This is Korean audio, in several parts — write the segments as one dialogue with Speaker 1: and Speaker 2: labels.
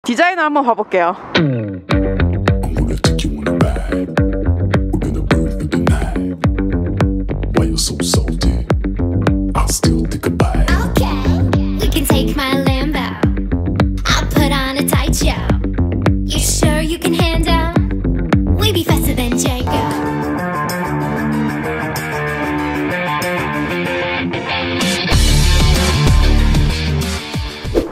Speaker 1: 디자인을 한번 봐볼게요.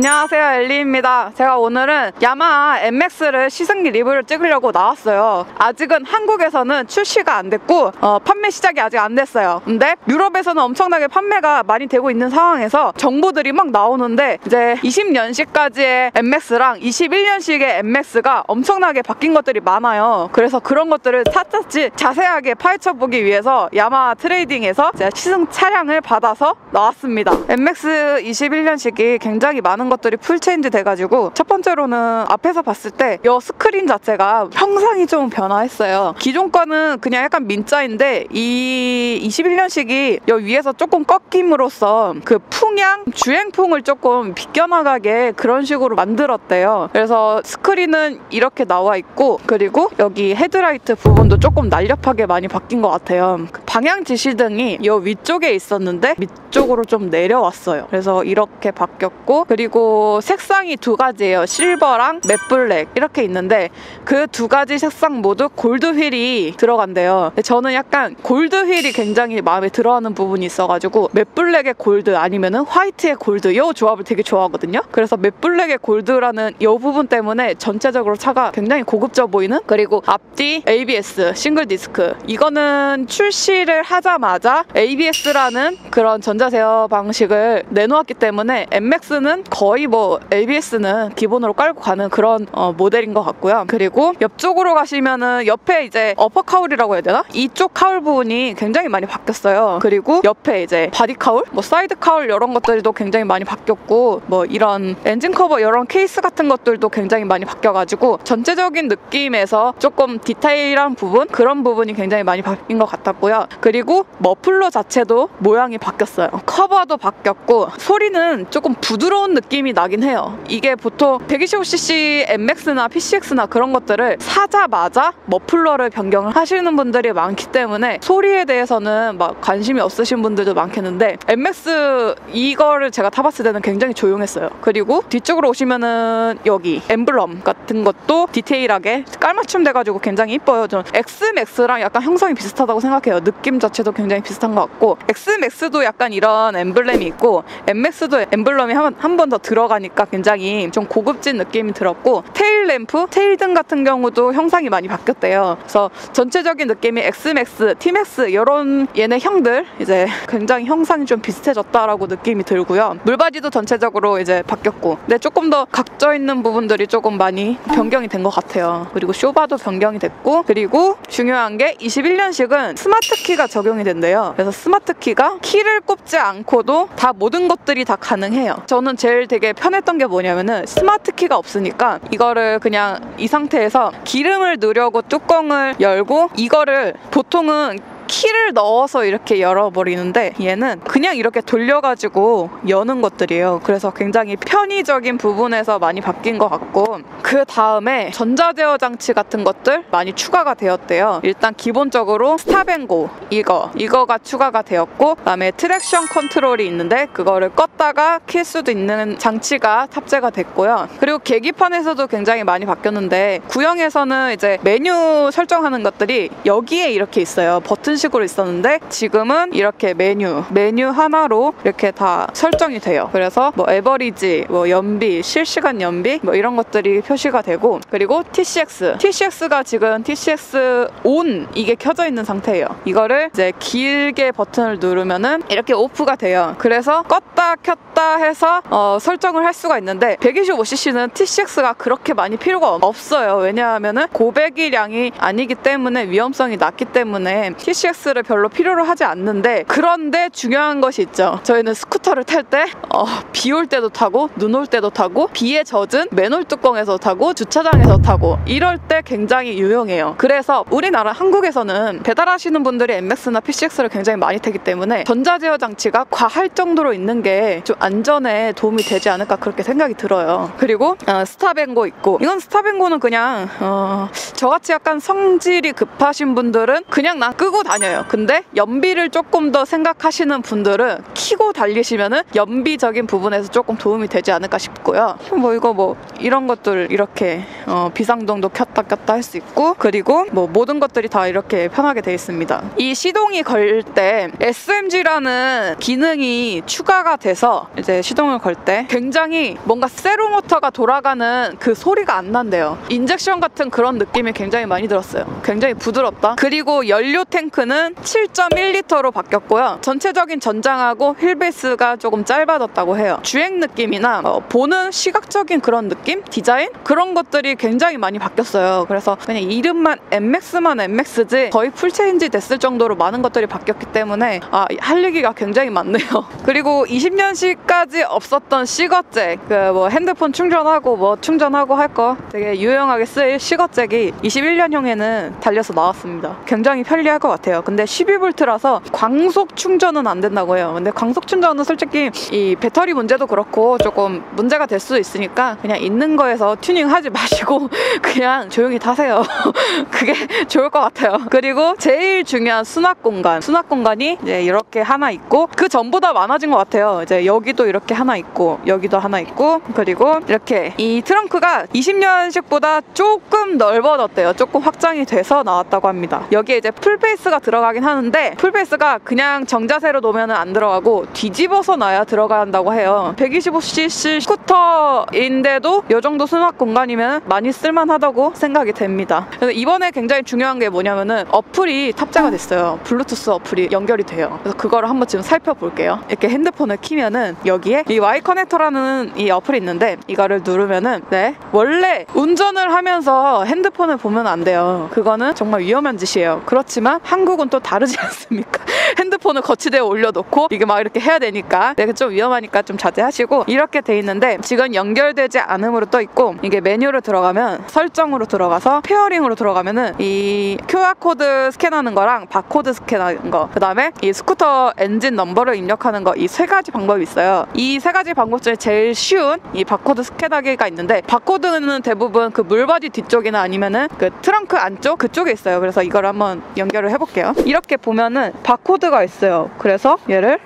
Speaker 1: 안녕하세요, 엘리입니다. 제가 오늘은 야마하 MX를 시승기 리뷰를 찍으려고 나왔어요. 아직은 한국에서는 출시가 안 됐고 판매 시작이 아직 안 됐어요. 근데 유럽에서는 엄청나게 판매가 많이 되고 있는 상황에서 정보들이 막 나오는데 이제 20년식까지의 MX랑 21년식의 MX가 엄청나게 바뀐 것들이 많아요. 그래서 그런 것들을 차차치 자세하게 파헤쳐보기 위해서 야마하 트레이딩에서 제가 시승 차량을 받아서 나왔습니다. MX 21년식이 굉장히 많은 것들이 풀체인지 돼가지고 첫 번째로는 앞에서 봤을 때 이 스크린 자체가 형상이 좀 변화했어요. 기존 거는 그냥 약간 민자인데 이 21년식이 이 위에서 조금 꺾임으로써 그 풍향, 주행풍을 조금 비껴나가게 그런 식으로 만들었대요. 그래서 스크린은 이렇게 나와 있고, 그리고 여기 헤드라이트 부분도 조금 날렵하게 많이 바뀐 것 같아요. 방향 지시등이 이 위쪽에 있었는데 밑쪽으로 좀 내려왔어요. 그래서 이렇게 바뀌었고, 그리고 색상이 두 가지예요. 실버랑 맷블랙 이렇게 있는데 그 두 가지 색상 모두 골드 휠이 들어간대요. 저는 약간 골드 휠이 굉장히 마음에 들어하는 부분이 있어가지고 맷블랙의 골드 아니면은 화이트의 골드 이 조합을 되게 좋아하거든요. 그래서 맷블랙의 골드라는 이 부분 때문에 전체적으로 차가 굉장히 고급져 보이는, 그리고 앞뒤 ABS 싱글 디스크, 이거는 출시를 하자마자 ABS라는 그런 전자제어 방식을 내놓았기 때문에 MX는 거의 뭐 ABS는 기본으로 깔고 가는 그런 모델인 것 같고요. 그리고 옆쪽으로 가시면은 옆에 이제 어퍼 카울이라고 해야 되나? 이쪽 카울 부분이 굉장히 많이 바뀌었어요. 그리고 옆에 이제 바디 카울, 뭐 사이드 카울 이런 것들도 굉장히 많이 바뀌었고, 뭐 이런 엔진 커버 이런 케이스 같은 것들도 굉장히 많이 바뀌어가지고 전체적인 느낌에서 조금 디테일한 부분, 그런 부분이 굉장히 많이 바뀐 것 같았고요. 그리고 머플러 자체도 모양이 바뀌었어요. 커버도 바뀌었고 소리는 조금 부드러운 느낌이 나긴 해요. 이게 보통 125cc MX나 PCX나 그런 것들을 사자마자 머플러를 변경을 하시는 분들이 많기 때문에 소리에 대해서는 막 관심이 없으신 분들도 많겠는데, MX 이거를 제가 타봤을 때는 굉장히 조용했어요. 그리고 뒤쪽으로 오시면은 여기 엠블럼 같은 것도 디테일하게 깔맞춤 돼가지고 굉장히 이뻐요. 저는 XMAX랑 약간 형성이 비슷하다고 생각해요. 느낌 자체도 굉장히 비슷한 것 같고, XMAX도 약간 이런 엠블렘이 있고 MX도 엠블럼이 한 번 더 들어가니까 굉장히 좀 고급진 느낌이 들었고, 테일 램프, 테일등 같은 경우도 형상이 많이 바뀌었대요. 그래서 전체적인 느낌이 XMAX, Tmax 이런 얘네 형들 이제 굉장히 형상이 좀 비슷해졌다라고 느낌이 들고요. 물바디도 전체적으로 이제 바뀌었고, 근데 조금 더 각져 있는 부분들이 조금 많이 변경이 된 것 같아요. 그리고 쇼바도 변경이 됐고, 그리고 중요한 게 21년식은 스마트 키가 적용이 된대요. 그래서 스마트 키가 키를 꼽지 않고도 다 모든 것들이 다 가능해요. 저는 제일 되게 편했던 게 뭐냐면은 스마트 키가 없으니까 이거를 그냥 이 상태에서 기름을 넣으려고 뚜껑을 열고, 이거를 보통은 키를 넣어서 이렇게 열어버리는데 얘는 그냥 이렇게 돌려가지고 여는 것들이에요. 그래서 굉장히 편의적인 부분에서 많이 바뀐 것 같고, 그 다음에 전자제어 장치 같은 것들 많이 추가가 되었대요. 일단 기본적으로 스탑앤고 이거가 추가가 되었고, 그 다음에 트랙션 컨트롤이 있는데 그거를 껐다가 킬 수도 있는 장치가 탑재가 됐고요. 그리고 계기판에서도 굉장히 많이 바뀌었는데, 구형에서는 이제 메뉴 설정하는 것들이 여기에 이렇게 있어요. 버튼 식으로 있었는데 지금은 이렇게 메뉴 하나로 이렇게 다 설정이 돼요. 그래서 뭐 에버리지, 뭐 연비, 실시간 연비 뭐 이런 것들이 표시가 되고, 그리고 TCX가 지금 TCX ON 이게 켜져 있는 상태예요. 이거를 이제 길게 버튼을 누르면은 이렇게 오프가 돼요. 그래서 껐다 켰다 해서 설정을 할 수가 있는데 125cc는 TCX가 그렇게 많이 필요가 없어요. 왜냐하면은 고배기량이 아니기 때문에, 위험성이 낮기 때문에 TCX PCX를 별로 필요로 하지 않는데, 그런데 중요한 것이 있죠. 저희는 스쿠터를 탈 때 비 올 때도 타고 눈 올 때도 타고 비에 젖은 맨홀 뚜껑에서 타고 주차장에서 타고 이럴 때 굉장히 유용해요. 그래서 우리나라 한국에서는 배달하시는 분들이 MX나 PCX를 굉장히 많이 타기 때문에 전자제어 장치가 과할 정도로 있는 게 좀 안전에 도움이 되지 않을까 그렇게 생각이 들어요. 그리고 스탑앤고 있고, 이건 스탑앤고는 그냥 저같이 약간 성질이 급하신 분들은 그냥 나 끄고 다녀요. 근데 연비를 조금 더 생각하시는 분들은 켜고 달리시면은 연비적인 부분에서 조금 도움이 되지 않을까 싶고요. 이거 이런 것들 이렇게 비상등도 켰다 켰다 할 수 있고, 그리고 모든 것들이 다 이렇게 편하게 되어 있습니다. 이 시동이 걸 때 SMG라는 기능이 추가가 돼서 이제 시동을 걸 때 굉장히 뭔가 세로모터가 돌아가는 그 소리가 안 난대요. 인젝션 같은 그런 느낌이 굉장히 많이 들었어요. 굉장히 부드럽다. 그리고 연료 탱크는 7.1리터로 바뀌었고요. 전체적인 전장하고 휠베이스가 조금 짧아졌다고 해요. 주행 느낌이나 보는 시각적인 그런 느낌? 디자인? 그런 것들이 굉장히 많이 바뀌었어요. 그래서 그냥 이름만 MX만 MX지 거의 풀체인지 됐을 정도로 많은 것들이 바뀌었기 때문에 할 얘기가 굉장히 많네요. 그리고 20년식까지 없었던 시거잭, 핸드폰 충전하고 충전하고 할 거 되게 유용하게 쓰일 시거잭이 21년형에는 달려서 나왔습니다. 굉장히 편리할 것 같아요. 근데 12V라서 광속 충전은 안 된다고 해요. 근데 광속 충전은 솔직히 이 배터리 문제도 그렇고 조금 문제가 될 수 있으니까 그냥 있는 거에서 튜닝하지 마시고 그냥 조용히 타세요. 그게 좋을 것 같아요. 그리고 제일 중요한 수납 공간이 이제 이렇게 하나 있고, 그 전보다 많아진 것 같아요. 이제 여기도 이렇게 하나 있고 여기도 하나 있고, 그리고 이렇게 이 트렁크가 20년식보다 조금 넓어졌대요. 조금 확장이 돼서 나왔다고 합니다. 여기에 이제 풀베이스가 들어가긴 하는데 풀베이스가 그냥 정자세로 놓으면 안 들어가고 뒤집어서 놔야 들어간다고 해요. 125cc 스쿠터인데도 이 정도 수납 공간이면 많이 쓸만하다고 생각이 됩니다. 그래서 이번에 굉장히 중요한 게 뭐냐면은 어플이 탑재가 됐어요. 블루투스 어플이 연결이 돼요. 그래서 그거를 한번 지금 살펴볼게요. 이렇게 핸드폰을 키면은 여기에 이 Y 커넥터라는 이 어플이 있는데 이거를 누르면은 원래 운전을 하면서 핸드폰을 보면 안 돼요. 그거는 정말 위험한 짓이에요. 그렇지만 한국은 또 다르지 않습니까? 핸드폰을 거치대에 올려놓고 이게 막 이렇게 해야 되니까 좀 위험하니까 좀 자제하시고, 이렇게 돼 있는데 지금 연결되지 않음으로 떠 있고, 이게 메뉴로 들어가면 설정으로 들어가서 페어링으로 들어가면은 이 QR코드 스캔하는 거랑 바코드 스캔하는 거, 그 다음에 이 스쿠터 엔진 넘버를 입력하는 거, 이 세 가지 방법이 있어요. 이 세 가지 방법 중에 제일 쉬운 이 바코드 스캔하기가 있는데, 바코드는 대부분 그 물바디 뒤쪽이나 아니면은 그 트렁크 안쪽 그쪽에 있어요. 그래서 이걸 한번 연결을 해볼게요. 이렇게 보면은 바코드가 있어요. 그래서 얘를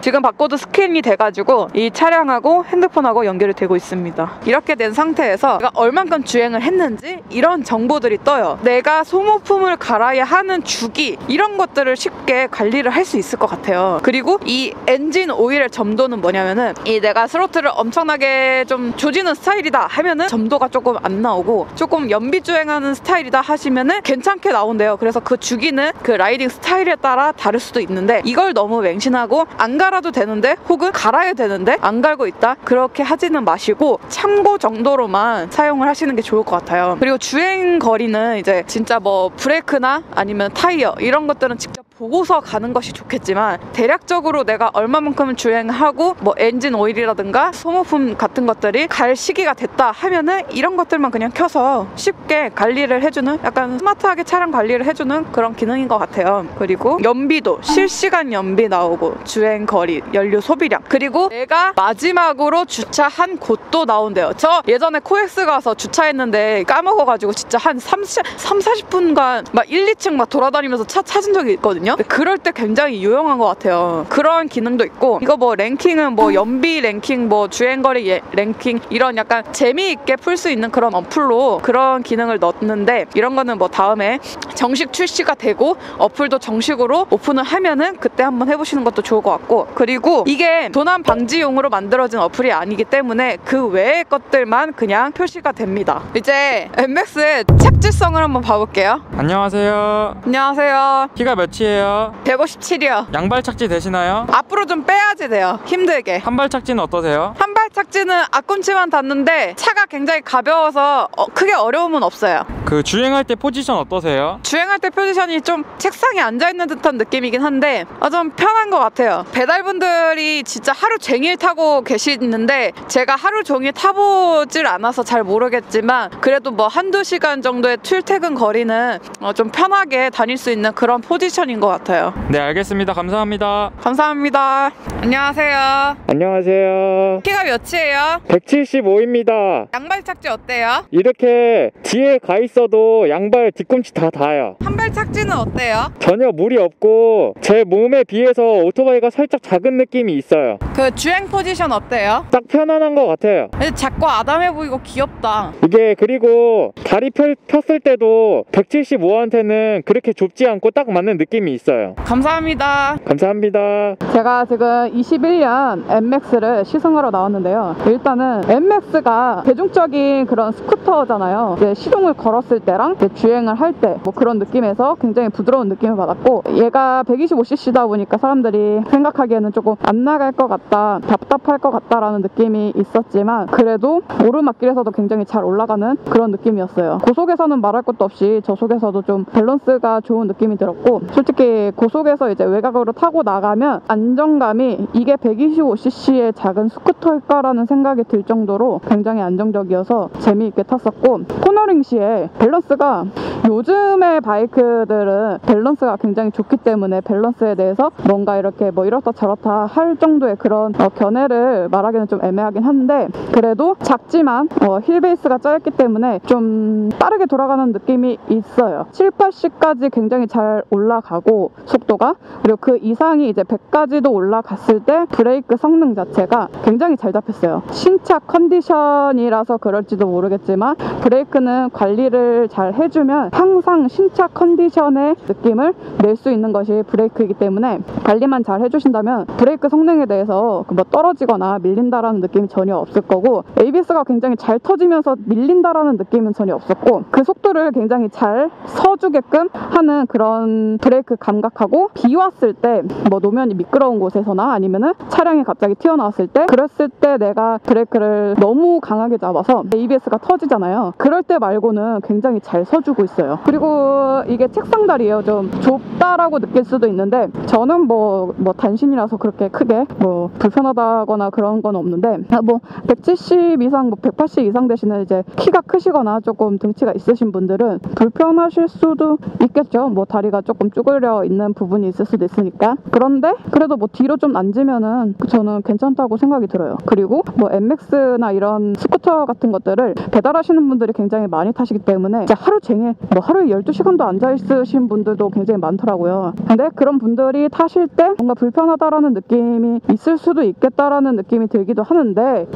Speaker 1: 지금 바코드 스캔이 돼가지고 이 차량하고 핸드폰하고 연결이 되고 있습니다. 이렇게 된 상태에서 내가 얼만큼 주행을 했는지 이런 정보들이 떠요. 내가 소모품을 갈아야 하는 주기, 이런 것들을 쉽게 관리를 할 수 있을 것 같아요. 그리고 이 엔진 오일의 점도는 뭐냐면은, 이 내가 스로틀을 엄청나게 좀 조지는 스타일이다 하면은 점도가 조금 안 나오고, 조금 연비 주행하는 스타일이다 하시면은 괜찮게 나온대요. 그래서 그 주기는 그 라이딩 스타일에 따라 다를 수도 있는데, 이걸 너무 맹신하고 안 갈아도 되는데 혹은 갈아야 되는데 안 갈고 있다, 그렇게 하지는 마시고 참고 정도로만 사용을 하시는 게 좋을 것 같아요. 그리고 주행 거리는 이제 진짜 브레이크나 아니면 타이어 이런 것들은 직접 보고서 가는 것이 좋겠지만, 대략적으로 내가 얼마만큼 주행하고 엔진 오일이라든가 소모품 같은 것들이 갈 시기가 됐다 하면은 이런 것들만 그냥 켜서 쉽게 관리를 해주는, 약간 스마트하게 차량 관리를 해주는 그런 기능인 것 같아요. 그리고 연비도 실시간 연비 나오고, 주행 거리, 연료 소비량, 그리고 내가 마지막으로 주차한 곳도 나온대요. 저 예전에 코엑스 가서 주차했는데 까먹어가지고 진짜 한 40분간 1, 2층 돌아다니면서 차 찾은 적이 있거든요. 그럴 때 굉장히 유용한 것 같아요. 그런 기능도 있고, 이거 랭킹은 연비 랭킹, 주행거리 랭킹, 이런 약간 재미있게 풀 수 있는 그런 어플로 그런 기능을 넣었는데, 이런 거는 다음에 정식 출시가 되고 어플도 정식으로 오픈을 하면은 그때 한번 해보시는 것도 좋을 것 같고, 그리고 이게 도난 방지용으로 만들어진 어플이 아니기 때문에 그 외의 것들만 그냥 표시가 됩니다. 이제 MX의 착지성을 한번 봐볼게요.
Speaker 2: 안녕하세요.
Speaker 1: 안녕하세요.
Speaker 2: 키가 몇이에요?
Speaker 1: 157이요.
Speaker 2: 양발 착지 되시나요?
Speaker 1: 앞으로 좀 빼야지 돼요. 힘들게.
Speaker 2: 한발 착지는 어떠세요?
Speaker 1: 한발 착지는 앞꿈치만 닿는데 차가 굉장히 가벼워서 크게 어려움은 없어요.
Speaker 2: 그 주행할 때 포지션 어떠세요?
Speaker 1: 주행할 때 포지션이 좀 책상에 앉아있는 듯한 느낌이긴 한데 좀 편한 것 같아요. 배달분들이 진짜 하루 종일 타고 계시는데 제가 하루 종일 타보질 않아서 잘 모르겠지만 그래도 뭐 한두 시간 정도의 출퇴근 거리는 좀 편하게 다닐 수 있는 그런 포지션인 것 같아요.
Speaker 2: 네, 알겠습니다. 감사합니다.
Speaker 1: 감사합니다. 안녕하세요.
Speaker 3: 안녕하세요.
Speaker 1: 키가 몇이에요?
Speaker 3: 175입니다.
Speaker 1: 양발 착지 어때요?
Speaker 3: 이렇게 뒤에 가 있어도 양발 뒤꿈치 다 닿아요.
Speaker 1: 한발 착지는 어때요?
Speaker 3: 전혀 무리 없고 제 몸에 비해서 오토바이가 살짝 작은 느낌이 있어요.
Speaker 1: 그 주행 포지션 어때요?
Speaker 3: 딱 편안한 것 같아요.
Speaker 1: 작고 아담해 보이고 귀엽다.
Speaker 3: 이게 그리고 다리 폈을 때도 175한테는 그렇게 좁지 않고 딱 맞는 느낌이 있어요.
Speaker 1: 감사합니다.
Speaker 3: 감사합니다.
Speaker 1: 제가 지금 21년 NMAX를 시승하러 나왔는데요. 일단은 NMAX가 대중적인 그런 스쿠터잖아요. 이제 시동을 걸었을 때랑 이제 주행을 할 때 뭐 그런 느낌에서 굉장히 부드러운 느낌을 받았고, 얘가 125cc다 보니까 사람들이 생각하기에는 조금 안 나갈 것 같다, 답답할 것 같다라는 느낌이 있었지만 그래도 오르막길에서도 굉장히 잘 올라가는 그런 느낌이었어요. 고속에서는 말할 것도 없이 저속에서도 좀 밸런스가 좋은 느낌이 들었고, 솔직히 고속에서 이제 외곽으로 타고 나가면 안정감이 이게 125cc의 작은 스쿠터일까라는 생각이 들 정도로 굉장히 안정적이어서 재미있게 탔었고, 코너링 시에 밸런스가, 요즘의 바이크들은 밸런스가 굉장히 좋기 때문에 밸런스에 대해서 뭔가 이렇게 뭐 이렇다 저렇다 할 정도의 그런 견해를 말하기는 좀 애매하긴 한데, 그래도 작지만 힐베이스가 짧기 때문에 좀 빠르게 돌아가는 느낌이 있어요. 7, 80까지 굉장히 잘 올라가고 속도가, 그리고 그 이상이 이제 100까지도 올라갔을 때 브레이크 성능 자체가 굉장히 잘 잡혔어요. 신차 컨디션이라서 그럴지도 모르겠지만 브레이크는 관리를 잘 해주면 항상 신차 컨디션의 느낌을 낼 수 있는 것이 브레이크이기 때문에 관리만 잘 해주신다면 브레이크 성능에 대해서 뭐 떨어지거나 밀린다라는 느낌이 전혀 없을 거고, ABS가 굉장히 잘 터지면서 밀린다라는 느낌은 전혀 없었고, 그 속도를 굉장히 잘 서주게끔 하는 그런 브레이크 감각하고, 비 왔을 때 뭐 노면이 미끄러운 곳에서나 아니면은 차량이 갑자기 튀어나왔을 때, 그랬을 때 내가 브레이크를 너무 강하게 잡아서 ABS가 터지잖아요. 그럴 때 말고는 굉장히 잘 서주고 있어요. 그리고 이게 책상 다리예요. 좀 좁다라고 느낄 수도 있는데 저는 뭐 단신이라서 그렇게 크게 뭐 불편하다거나 그런 건 없는데, 뭐 170 이상, 뭐 180 이상 되시는 이제 키가 크시거나 조금 등치가 있으신 분들은 불편하실 수도 있겠죠. 뭐 다리가 조금 쭈그려 있는 부분이 있을 수도 있으니까. 그런데 그래도 뭐 뒤로 좀 앉으면은 저는 괜찮다고 생각이 들어요. 그리고 뭐 NMAX나 이런 스쿠터 같은 것들을 배달하시는 분들이 굉장히 많이 타시기 때문에 진짜 하루 종일, 뭐 하루에 12시간도 앉아 있으신 분들도 굉장히 많더라고요. 근데 그런 분들이 타실 때 뭔가 불편하다라는 느낌이 있을 수도 있겠다라는 느낌이 들기도 하는데,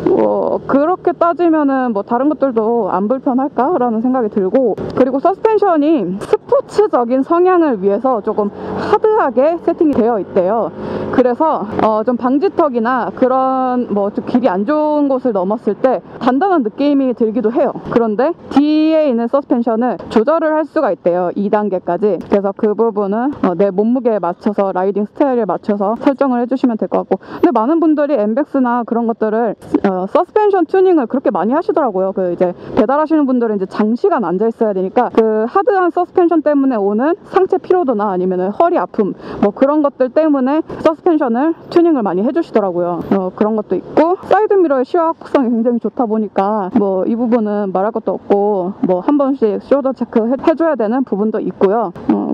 Speaker 1: 그렇게 따지면은 뭐 다른 것들도 안 불편할까라는 생각이 들고, 그리고 서스펜션이 스포츠적인 성향을 위해서 조금 하드하게 세팅이 되어 있대요. 그래서 좀 방지턱이나 그런 뭐 좀 길이 안 좋은 곳을 넘었을 때 단단한 느낌이 들기도 해요. 그런데 뒤에 있는 서스펜션을 조절을 할 수가 있대요. 2단계까지. 그래서 그 부분은 내 몸무게에 맞춰서, 라이딩 스타일에 맞춰서 설정을 해주시면 될 것 같고, 근데 많은 분들이 MBX나 그런 것들을 서스펜션 튜닝을 그렇게 많이 하시더라고요. 그 이제 배달하시는 분들은 이제 장시간 앉아 있어야 되니까 그 하드한 서스펜션 때문에 오는 상체 피로도나 아니면 허리 아픔, 뭐 그런 것들 때문에 서스펜션을 튜닝을 많이 해주시더라고요. 그런 것도 있고, 사이드 미러의 시화성이 굉장히 좋다 보니까 뭐 이 부분은 말할 것도 없고, 뭐 한 번씩 숄더 체크 해줘야 되는 부분도 있고요.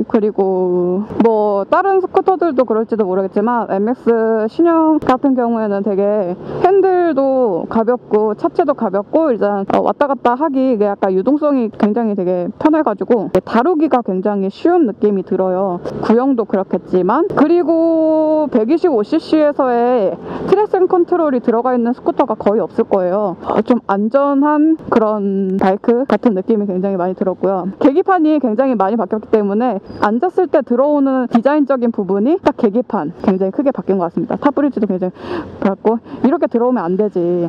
Speaker 1: 그리고 뭐 다른 스쿠터들도 그럴지도 모르겠지만 MX 신형 같은 경우에는 되게 핸들도 가볍고 차체도 가볍고, 일단 왔다 갔다 하기 약간 유동성이 굉장히 되게 편해가지고 다루기가 굉장히 쉬운 느낌이 들어요. 구형도 그렇겠지만. 그리고 125cc에서의 트랙션 컨트롤이 들어가 있는 스쿠터가 거의 없을 거예요. 좀 안전한 그런 바이크 같은 느낌이 굉장히 많이 들었고요. 계기판이 굉장히 많이 바뀌었기 때문에 앉았을 때 들어오는 디자인적인 부분이 딱 계기판 굉장히 크게 바뀐 것 같습니다. 탑브릿지도 굉장히 밝고, 이렇게 들어오면 안 되지.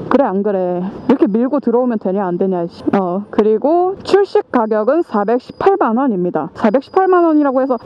Speaker 1: 그래 안 그래, 이렇게 밀고 들어오면 되냐 안 되냐. 그리고 출시 가격은 418만원입니다 418만원이라고 해서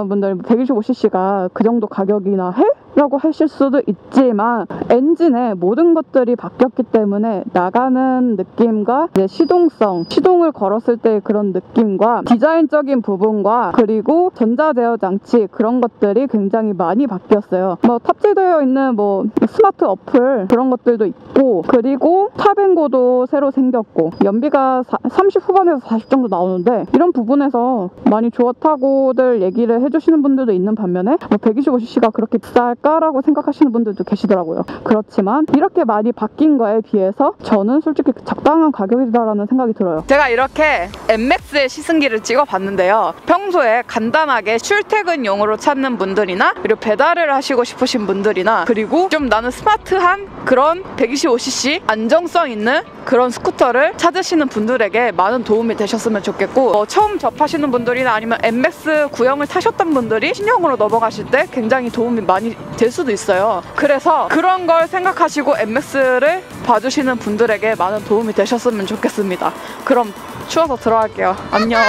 Speaker 1: 분들 125cc가 그 정도 가격이나 해? 라고 하실 수도 있지만 엔진의 모든 것들이 바뀌었기 때문에 나가는 느낌과 이제 시동성, 시동을 걸었을 때 그런 느낌과 디자인적인 부분과 그리고 전자제어 장치 그런 것들이 굉장히 많이 바뀌었어요. 뭐 탑재되어 있는 뭐 스마트 어플 그런 것들도 있고 그리고 탑앤고도 새로 생겼고 연비가 30 후반에서 40 정도 나오는데 이런 부분에서 많이 좋다고들 얘기를 해주시는 분들도 있는 반면에 뭐 125cc가 그렇게 비쌀까라고 생각하시는 분들도 계시더라고요. 그렇지만 이렇게 많이 바뀐 거에 비해서 저는 솔직히 적당한 가격이다라는 생각이 들어요. 제가 이렇게 MX의 시승기를 찍어봤는데요. 평소에 간단하게 출퇴근용으로 찾는 분들이나 그리고 배달을 하시고 싶으신 분들이나 그리고 좀 나는 스마트한 그런 125cc 안정성 있는 그런 스쿠터를 찾으시는 분들에게 많은 도움이 되셨으면 좋겠고 처음 접하시는 분들이나 아니면 MX 구형을 타셨던 분들이 신형으로 넘어가실 때 굉장히 도움이 많이 될 수도 있어요. 그래서 그런 걸 생각하시고 MX를 봐주시는 분들에게 많은 도움이 되셨으면 좋겠습니다. 그럼 추워서 들어갈게요. 안녕.